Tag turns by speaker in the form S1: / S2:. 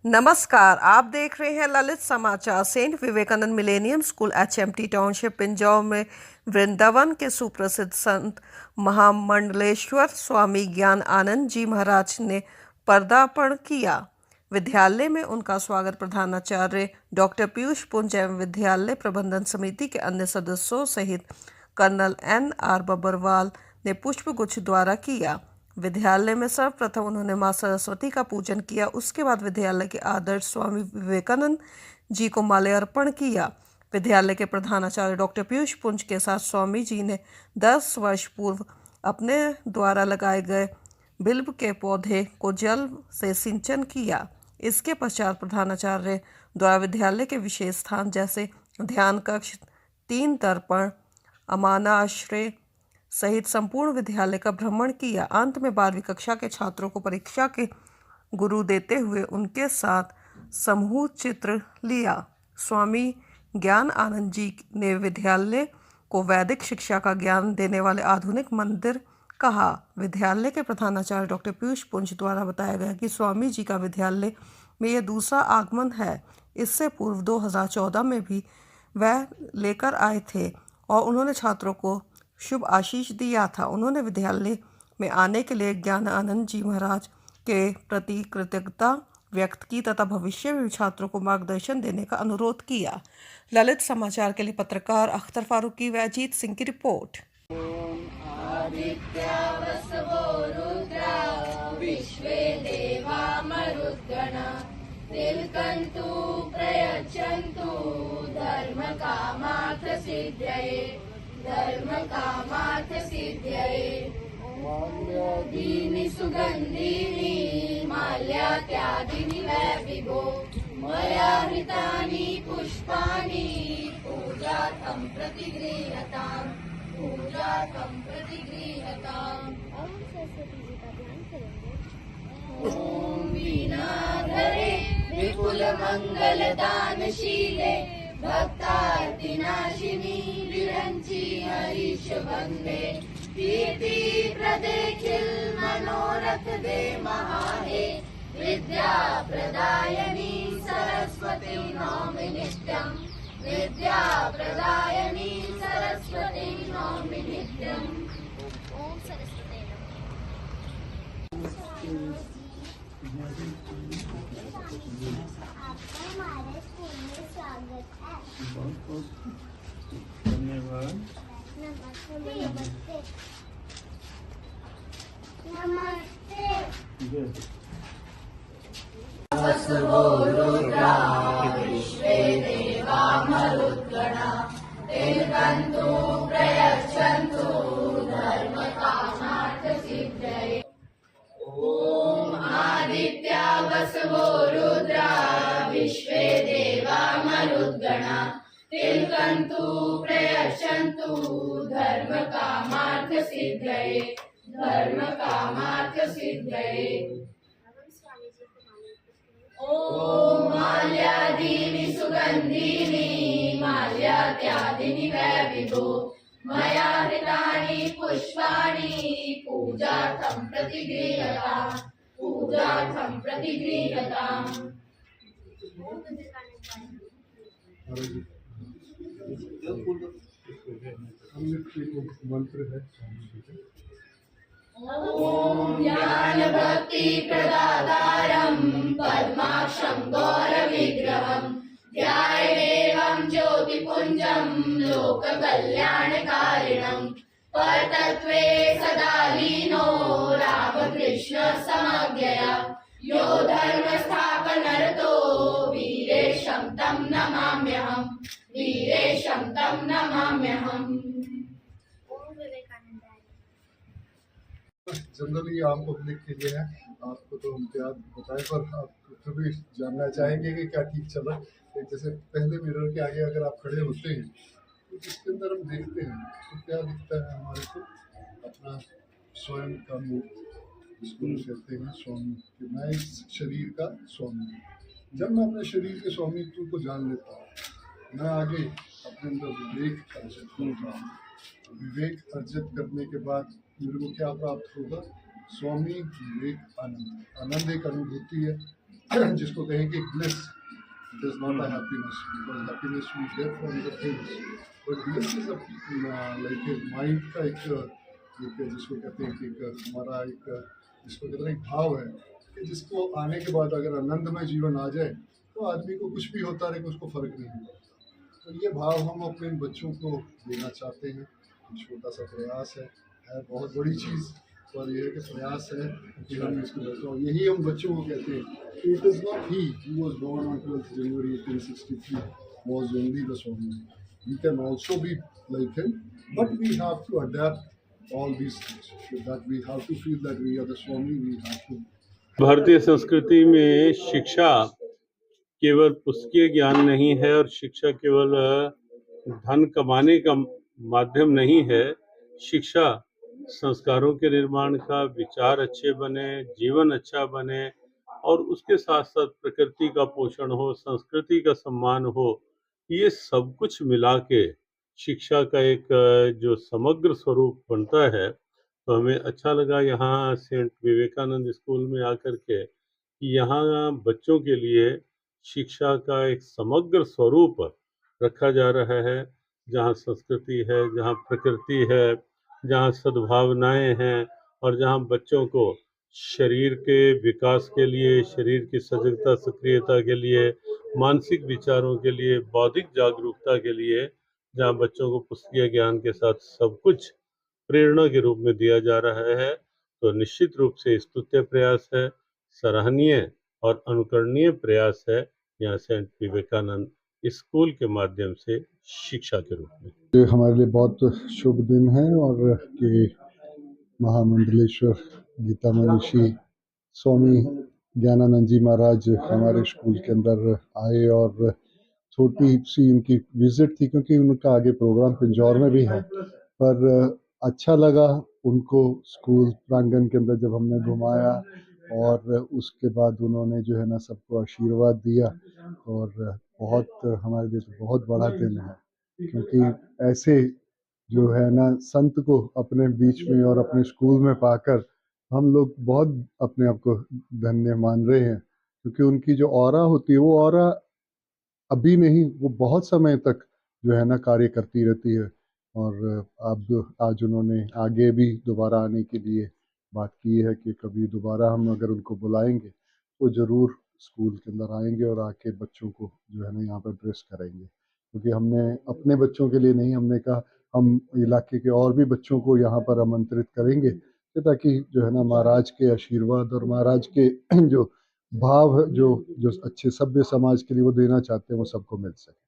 S1: नमस्कार, आप देख रहे हैं Lalit Samachar. Saint Vivekananda millennium school HMT township Pinjore में वृंदावन के सुप्रसिद्ध संत महामंडलेश्वर स्वामी ज्ञान आनंद जी महाराज ने पदार्पण किया। विद्यालय में उनका स्वागत प्रधानाचार्य डॉक्टर पीयूष पुंज एवं विद्यालय प्रबंधन समिति के अन्य सदस्यों सहित कर्नल NR बब्बरवाल ने पुष्पगुच्छ द्वारा किया। विद्यालय में सर्वप्रथम उन्होंने मां सरस्वती का पूजन किया। उसके बाद विद्यालय के आदर्श स्वामी विवेकानंद जी को माल्यार्पण किया। विद्यालय के प्रधानाचार्य डॉक्टर पीयूष पुंज के साथ स्वामी जी ने 10 वर्ष पूर्व अपने द्वारा लगाए गए बिल्व के पौधे को जल से सिंचन किया। इसके पश्चात प्रधानाचार्य द्वारा विद्यालय के विशेष स्थान जैसे ध्यान कक्ष, 3 दर्पण, अमानाश्रय सहित संपूर्ण विद्यालय का भ्रमण किया। अंत में 12वीं कक्षा के छात्रों को परीक्षा के गुरु देते हुए उनके साथ समूह चित्र लिया। स्वामी ज्ञान आनंद जी ने विद्यालय को वैदिक शिक्षा का ज्ञान देने वाले आधुनिक मंदिर कहा। विद्यालय के प्रधानाचार्य डॉक्टर पीयूष पुंज द्वारा बताया गया कि स्वामी जी का विद्यालय में यह दूसरा आगमन है। इससे पूर्व 2014 में भी वह लेकर आए थे और उन्होंने छात्रों को शुभ आशीष दिया था। उन्होंने विद्यालय में आने के लिए ज्ञान आनंद जी महाराज के प्रति कृतज्ञता व्यक्त की तथा भविष्य में छात्रों को मार्गदर्शन देने का अनुरोध किया। ललित समाचार के लिए पत्रकार अख्तर फारूकी व अजीत सिंह की रिपोर्ट।
S2: विश्वे देवा मरुद्गणा तिलकन्तु प्रयच्छन्तु धर्मकामार्थसिद्धये माल्यादीनि सुगन्धीनि माल्यात्यादीनि वै विभो मया हृतानि पुष्पाणि पूजार्थं प्रतिगृह्यताम्
S3: हम सरस्वती जी का ध्यान करेंगे।
S2: ॐ वीणाधरे विपुलमङ्गलदानशीले भक्तार्तिनाशिनी विरञ्ची हरीशवन्दे कीर्तिप्रदे खिलमनोरथदे महाहे विद्याप्रदायिनी सरस्वती नौमि नित्यम् विद्याप्रदायिनी सरस्वती नौमि नित्यम्।
S3: ओम सरस्वती आपका हमारे स्कूल में स्वागत है।
S4: बहुत बहुत धन्यवाद।
S3: नमस्ते नमस्ते नमस्ते।
S2: विश्वे देवा मरुद्गणा तिलकन्तु प्रयच्छन्तु धर्मकामार्थसिद्धये ॐ आदित्या वसवो रुद्रा विश्वे देवा मरुद्गणा तिलकन्तु प्रयच्छन्तु धर्मकामार्थसिद्धये ॐ माल्यादीनि सुगन्धीनि माल्यात्यादीनि वै विभो मया हृतानि पुष्पाणि पूजार्थं प्रतिगृह्यताम्।
S4: मंत्र है
S2: ॐ ज्ञानभक्ति प्रदातारं पद्माक्षं गौरविग्रहं ध्यायेदेवं ज्योतिपुञ्जं लोककल्याणकारिणं परतत्त्वे सदा लीनो रामकृष्ण समज्ञया यो धर्मस्थापनरतो वीरेशं तं नमाम्यहम्।
S4: जनरली आम पब्लिक के लिए है, आपको तो हम क्या बताएं, पर आप फिर भी जानना चाहेंगे कि क्या ठीक चला। जैसे पहले मिरर के आगे अगर आप खड़े होते हैं तो जिसके अंदर हम देखते हैं तो क्या दिखता है हमारे को? अपना स्वयं का मूर्त, जिसको कहते हैं स्वामी, कि मैं इस शरीर का स्वामी हूँ। जब मैं अपने शरीर के स्वामित्व को जान लेता हूँ, मैं आगे अपने अंदर विवेक अर्जित करता हूँ। विवेक अर्जित करने के बाद मेरे को क्या प्राप्त होगा? स्वामी विवेक आनंद। आनंद एक अनुभूति है, जिसको कहें कि bliss, it is not a happiness, because happiness we get from the things, but bliss is like a mind का एक जिसको कहते हैं कि एक हमारा एक जिसको कहते हैं एक भाव है कि जिसको आने के बाद अगर आनंदमय जीवन आ जाए तो आदमी को कुछ भी होता रहे, उसको फर्क नहीं होता। तो ये भाव हम अपने बच्चों को देना चाहते हैं। एक छोटा सा प्रयास है बहुत बड़ी चीज़, और ये है कि प्रयास है कि हम इसको बच्चों, यही हम बच्चों को कहते हैं। It is not he was born on 12th January 1863 was only the Swami. We can also be like him, but we have to adapt all these things. So that we have to feel that we are the Swami. We have to
S5: भारतीय संस्कृति में शिक्षा केवल पुस्तकीय ज्ञान नहीं है और शिक्षा केवल धन कमाने का माध्यम नहीं है। शिक्षा संस्कारों के निर्माण का, विचार अच्छे बने, जीवन अच्छा बने और उसके साथ साथ प्रकृति का पोषण हो, संस्कृति का सम्मान हो, ये सब कुछ मिला के शिक्षा का एक जो समग्र स्वरूप बनता है। तो हमें अच्छा लगा यहाँ सेंट विवेकानंद स्कूल में आकर के, यहाँ बच्चों के लिए शिक्षा का एक समग्र स्वरूप रखा जा रहा है, जहाँ संस्कृति है, जहाँ प्रकृति है, जहाँ सद्भावनाएं हैं और जहाँ बच्चों को शरीर के विकास के लिए, शरीर की सजगता सक्रियता के लिए, मानसिक विचारों के लिए, बौद्धिक जागरूकता के लिए, जहाँ बच्चों को पुस्तकीय ज्ञान के साथ सब कुछ प्रेरणा के रूप में दिया जा रहा है। तो निश्चित रूप से स्तुत्य प्रयास है, सराहनीय और अनुकरणीय प्रयास है यहाँ सेंट विवेकानंद स्कूल के माध्यम से शिक्षा के रूप में।
S4: ये हमारे लिए बहुत शुभ दिन है, और कि महामंडलेश्वर गीता मनीषी स्वामी ज्ञानानंद जी महाराज हमारे स्कूल के अंदर आए, और छोटी सी उनकी विजिट थी क्योंकि उनका आगे प्रोग्राम पिंजौर में भी है, पर अच्छा लगा उनको स्कूल प्रांगण के अंदर जब हमने घुमाया, और उसके बाद उन्होंने जो है ना सबको आशीर्वाद दिया। और बहुत हमारे लिए तो बहुत बड़ा दिन है, क्योंकि ऐसे जो है ना संत को अपने बीच में और अपने स्कूल में पाकर हम लोग बहुत अपने आप को धन्य मान रहे हैं, क्योंकि उनकी जो ऑरा होती है वो ऑरा अभी नहीं, वो बहुत समय तक जो है ना कार्य करती रहती है। और अब आज उन्होंने आगे भी दोबारा आने के लिए बात की है कि कभी दोबारा हम अगर उनको बुलाएंगे तो ज़रूर स्कूल के अंदर आएंगे और आके बच्चों को जो है ना यहाँ पर ड्रेस कराएंगे, क्योंकि हमने अपने बच्चों के लिए नहीं, हमने कहा हम इलाके के और भी बच्चों को यहाँ पर आमंत्रित करेंगे, ताकि जो है ना महाराज के आशीर्वाद और महाराज के जो भाव जो जो अच्छे सभ्य समाज के लिए वो देना चाहते हैं वो सबको मिल सके।